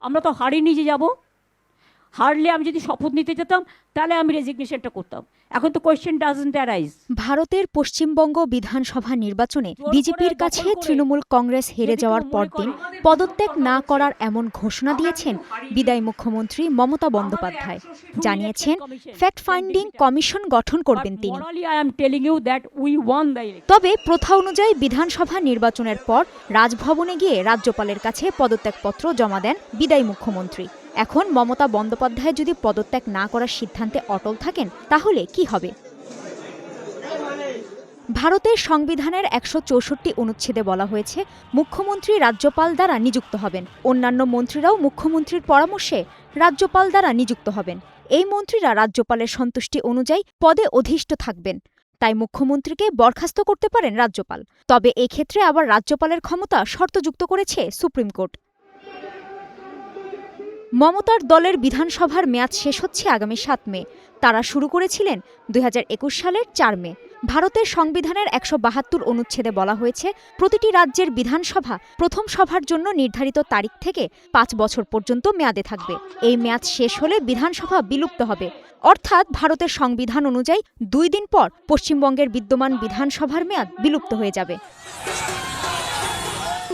আমরা তো হারিয়ে নিয়ে যাব, হারলে আমি যদি শপথ নিতে যেতাম তাহলে আমি রেজিগনেশনটা করতাম। এখন তো কোয়েশ্চেন ডাজন্ট অ্যারাইজ। ভারতের পশ্চিমবঙ্গ বিধানসভা নির্বাচনে বিজেপির কাছে তৃণমূল কংগ্রেস হেরে যাওয়ার পরদিন পদত্যাগ না করার এমন ঘোষণা দিয়েছেন বিদায়ী মুখ্যমন্ত্রী মমতা বন্দ্যোপাধ্যায়। জানিয়েছেন ফ্যাক্ট ফাইন্ডিং কমিশন গঠন করবেন তিনি। তবে প্রথা অনুযায়ী বিধানসভা নির্বাচনের পর রাজভবনে গিয়ে রাজ্যপালের কাছে পদত্যাগপত্র জমা দেন বিদায়ী মুখ্যমন্ত্রী। এখন মমতা বন্দ্যোপাধ্যায় যদি পদত্যাগ না করার সিদ্ধান্তে অটল থাকেন তাহলে কি হবে? ভারতের সংবিধানের ১৬৪ অনুচ্ছেদে বলা হয়েছে মুখ্যমন্ত্রী রাজ্যপাল দ্বারা নিযুক্ত হবেন। অন্যান্য মন্ত্রীরাও মুখ্যমন্ত্রীর পরামর্শে রাজ্যপাল দ্বারা নিযুক্ত হবেন। এই মন্ত্রীরা রাজ্যপালের সন্তুষ্টি অনুযায়ী পদে অধিষ্ঠ থাকবেন। তাই মুখ্যমন্ত্রীকে বরখাস্ত করতে পারেন রাজ্যপাল। তবে এক্ষেত্রে আবার রাজ্যপালের ক্ষমতা শর্তযুক্ত করেছে সুপ্রিম কোর্ট। মমতার দলের বিধানসভার মেয়াদ শেষ হচ্ছে আগামী ৭ মে। তারা শুরু করেছিলেন ২০২১ সালের ৪ মে। ভারতের সংবিধানের ১৭২ অনুচ্ছেদে বলা হয়েছে প্রতিটি রাজ্যের বিধানসভা প্রথম সভার জন্য নির্ধারিত তারিখ থেকে ৫ বছর পর্যন্ত মেয়াদে থাকবে। এই মেয়াদ শেষ হলে বিধানসভা বিলুপ্ত হবে। অর্থাৎ ভারতের সংবিধান অনুযায়ী ২ দিন পর পশ্চিমবঙ্গের বিদ্যমান বিধানসভার মেয়াদ বিলুপ্ত হয়ে যাবে।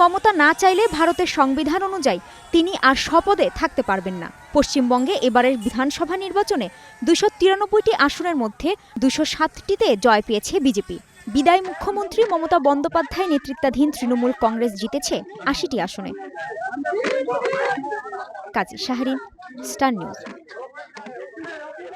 মমতা না চাইলে ভারতের সংবিধান অনুযায়ী তিনি আর স্বপদে থাকতে পারবেন না। পশ্চিমবঙ্গে এবারের বিধানসভা নির্বাচনে ২৯৩টি আসনের মধ্যে ২০৭টিতে জয় পেয়েছে বিজেপি। বিদায়ী মুখ্যমন্ত্রী মমতা বন্দ্যোপাধ্যায় নেতৃত্বাধীন তৃণমূল কংগ্রেস জিতেছে ৮০টি আসনে। কাজী শাহরিন, স্টার নিউজ।